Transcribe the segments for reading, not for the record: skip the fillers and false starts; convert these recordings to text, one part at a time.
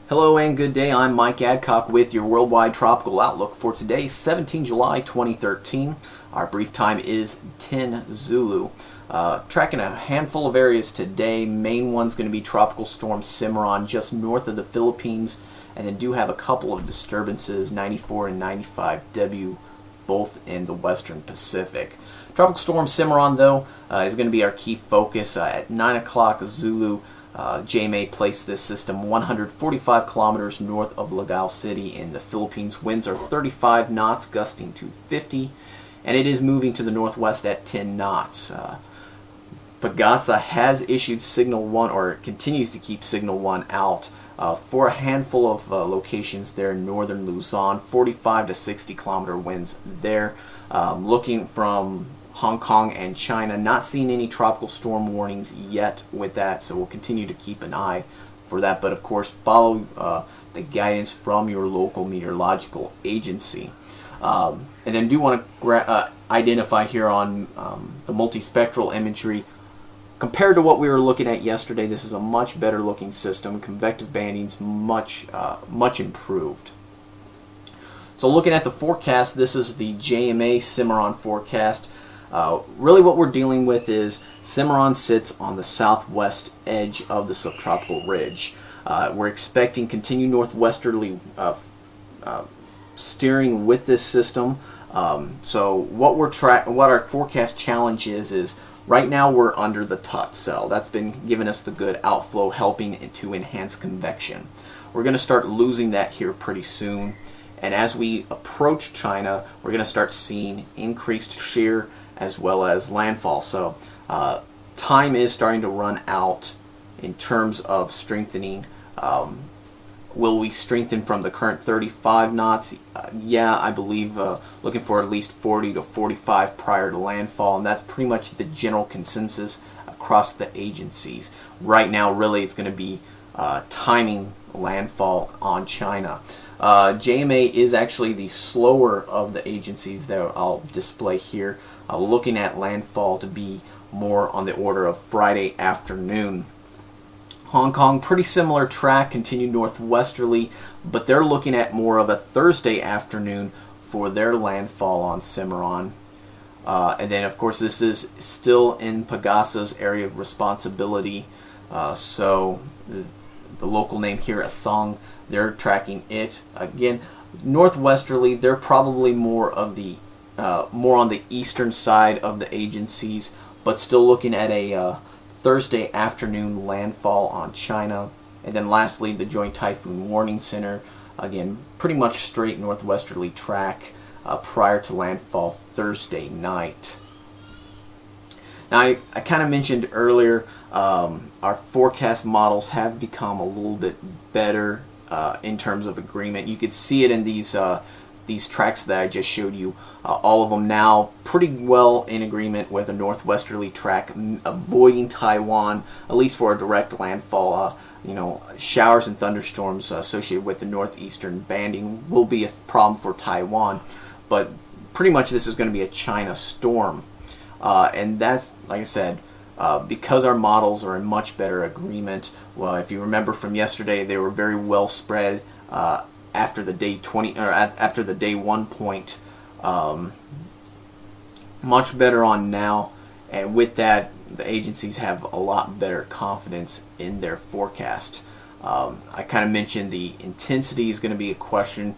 Hello and good day. I'm Mike Adcock with your Worldwide Tropical Outlook for today, 17 July 2013. Our brief time is 10 Zulu. Tracking a handful of areas today. Main one's going to be Tropical Storm Cimaron just north of the Philippines, and then do have a couple of disturbances, 94 and 95W, both in the western Pacific. Tropical Storm Cimaron, though, is going to be our key focus. At 9 o'clock Zulu, JMA placed this system 145 kilometers north of Laoag City in the Philippines. Winds are 35 knots, gusting to 50, and it is moving to the northwest at 10 knots. Pagasa has issued Signal 1, or continues to keep Signal 1 out for a handful of locations there in northern Luzon. 45 to 60 kilometer winds there. Looking from Hong Kong and China, not seeing any tropical storm warnings yet with that, so we'll continue to keep an eye for that. But of course, follow the guidance from your local meteorological agency. And then do want to identify here on the multispectral imagery. Compared to what we were looking at yesterday, this is a much better looking system. Convective banding's much improved. So looking at the forecast, this is the JMA Cimaron forecast. Really what we're dealing with is Cimaron sits on the southwest edge of the subtropical ridge. We're expecting continued northwesterly steering with this system. So what our forecast challenge is right now we're under the Tut cell. That's been giving us the good outflow, helping to enhance convection. We're going to start losing that here pretty soon. And as we approach China, we're going to start seeing increased shear as well as landfall. So time is starting to run out in terms of strengthening. Will we strengthen from the current 35 knots? Yeah, I believe looking for at least 40 to 45 prior to landfall, and that's pretty much the general consensus across the agencies. Right now, really, it's going to be timing landfall on China. JMA is actually the slower of the agencies that I'll display here, looking at landfall to be more on the order of Friday afternoon. Hong Kong, pretty similar track, continued northwesterly, but they're looking at more of a Thursday afternoon for their landfall on Cimaron. And then, of course, this is still in Pagasa's area of responsibility, so the local name here, Isang, they're tracking it. Again, northwesterly, they're probably more on the eastern side of the agencies, but still looking at a Thursday afternoon landfall on China. And then lastly, the Joint Typhoon Warning Center, again, pretty much straight northwesterly track prior to landfall Thursday night. Now, I kind of mentioned earlier, our forecast models have become a little bit better in terms of agreement. You could see it in these tracks that I just showed you. All of them now pretty well in agreement with a northwesterly track, avoiding Taiwan, at least for a direct landfall. Showers and thunderstorms associated with the northeastern banding will be a problem for Taiwan, but pretty much this is going to be a China storm. And that's, like I said, because our models are in much better agreement. Well, if you remember from yesterday, they were very well spread after the day 20 or after the day 1 point. Much better on now, and with that, the agencies have a lot better confidence in their forecast. I kind of mentioned the intensity is going to be a question.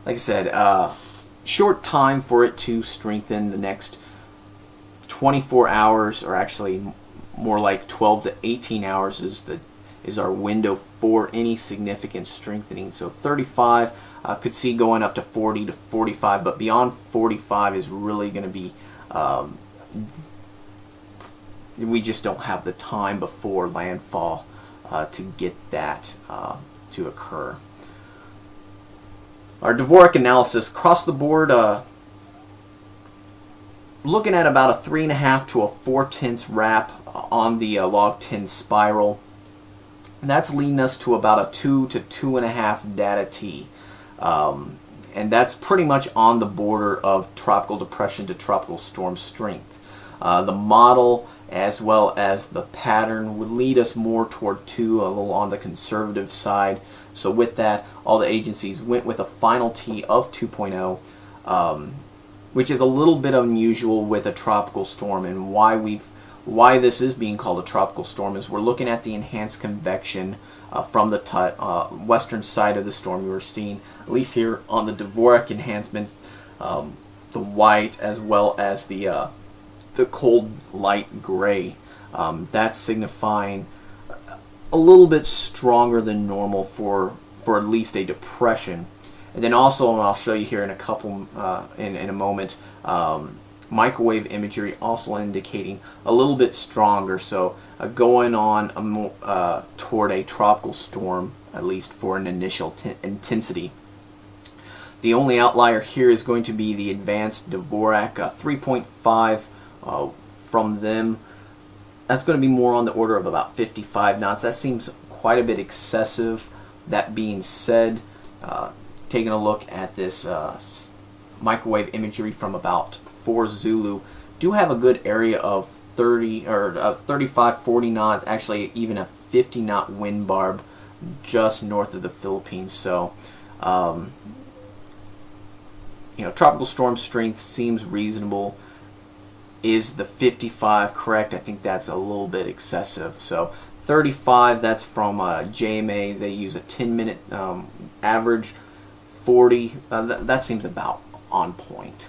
Like I said, short time for it to strengthen. The next 24 hours, or actually more like 12 to 18 hours, is our window for any significant strengthening. So 35 could see going up to 40 to 45, but beyond 45 is really going to be we just don't have the time before landfall to get that to occur. Our Dvorak Analysis across the board, looking at about a 3.5 to a 4/10 wrap on the log 10 spiral. And that's leading us to about a 2 to 2.5 data T. And that's pretty much on the border of tropical depression to tropical storm strength. The model as well as the pattern would lead us more toward 2, a little on the conservative side. So with that, all the agencies went with a final T of 2.0, which is a little bit unusual with a tropical storm. And why this is being called a tropical storm is we're looking at the enhanced convection from the western side of the storm. We were seeing, at least here on the Dvorak enhancements, the white as well as the cold light gray. That's signifying a little bit stronger than normal for at least a depression. And then also, and I'll show you here in a couple in a moment, microwave imagery also indicating a little bit stronger, so going on toward a tropical storm, at least for an initial intensity. The only outlier here is going to be the advanced Dvorak 3.5 from them. That's going to be more on the order of about 55 knots. That seems quite a bit excessive. That being said, taking a look at this microwave imagery from about 4 Zulu, do have a good area of 30 or 35, 40 knot, actually even a 50 knot wind barb just north of the Philippines. So, tropical storm strength seems reasonable. Is the 55 correct? I think that's a little bit excessive. So 35, that's from JMA. They use a 10-minute average. 40, that seems about on point.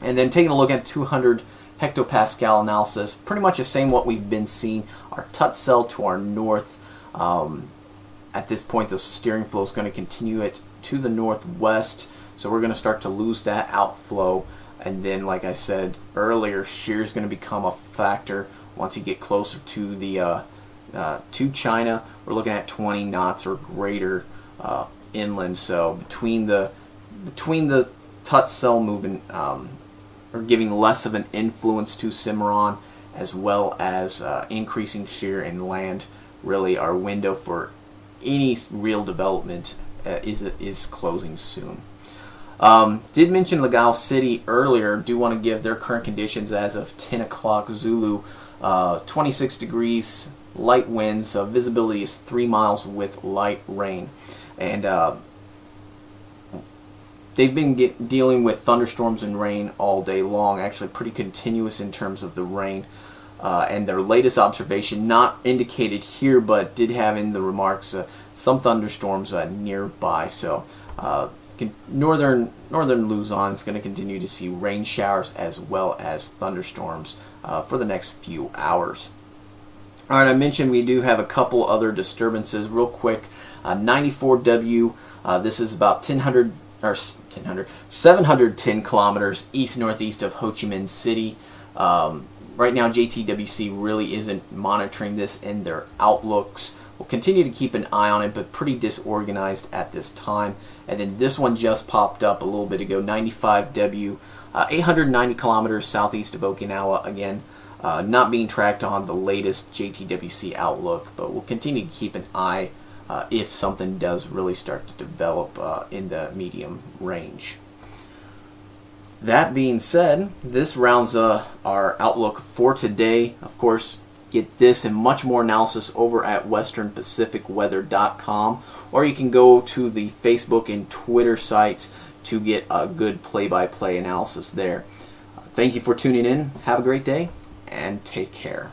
And then taking a look at 200 hectopascal analysis, pretty much the same what we've been seeing. Our Tut cell to our north. At this point, the steering flow is going to continue it to the northwest, so we're going to start to lose that outflow. And then, like I said earlier, shear is going to become a factor once you get closer to the to China. We're looking at 20 knots or greater inland. So between the Tut cell moving or giving less of an influence to Cimaron, as well as increasing shear inland, really our window for any real development is closing soon. Did mention Laoag City earlier. Do want to give their current conditions as of 10 o'clock Zulu. 26 degrees, light winds, visibility is 3 miles with light rain. And they've been dealing with thunderstorms and rain all day long, actually pretty continuous in terms of the rain. And their latest observation, not indicated here, but did have in the remarks some thunderstorms nearby. So northern Luzon is going to continue to see rain showers as well as thunderstorms for the next few hours. All right, I mentioned we do have a couple other disturbances real quick. 94W, this is about 710 kilometers east-northeast of Ho Chi Minh City. Right now, JTWC really isn't monitoring this in their outlooks. We'll continue to keep an eye on it, but pretty disorganized at this time. And then this one just popped up a little bit ago, 95W, 890 kilometers southeast of Okinawa. Again, not being tracked on the latest JTWC outlook, but we'll continue to keep an eye if something does really start to develop in the medium range. That being said, this rounds our outlook for today. Of course, get this and much more analysis over at westernpacificweather.com, or you can go to the Facebook and Twitter sites to get a good play-by-play analysis there. Thank you for tuning in. Have a great day and take care.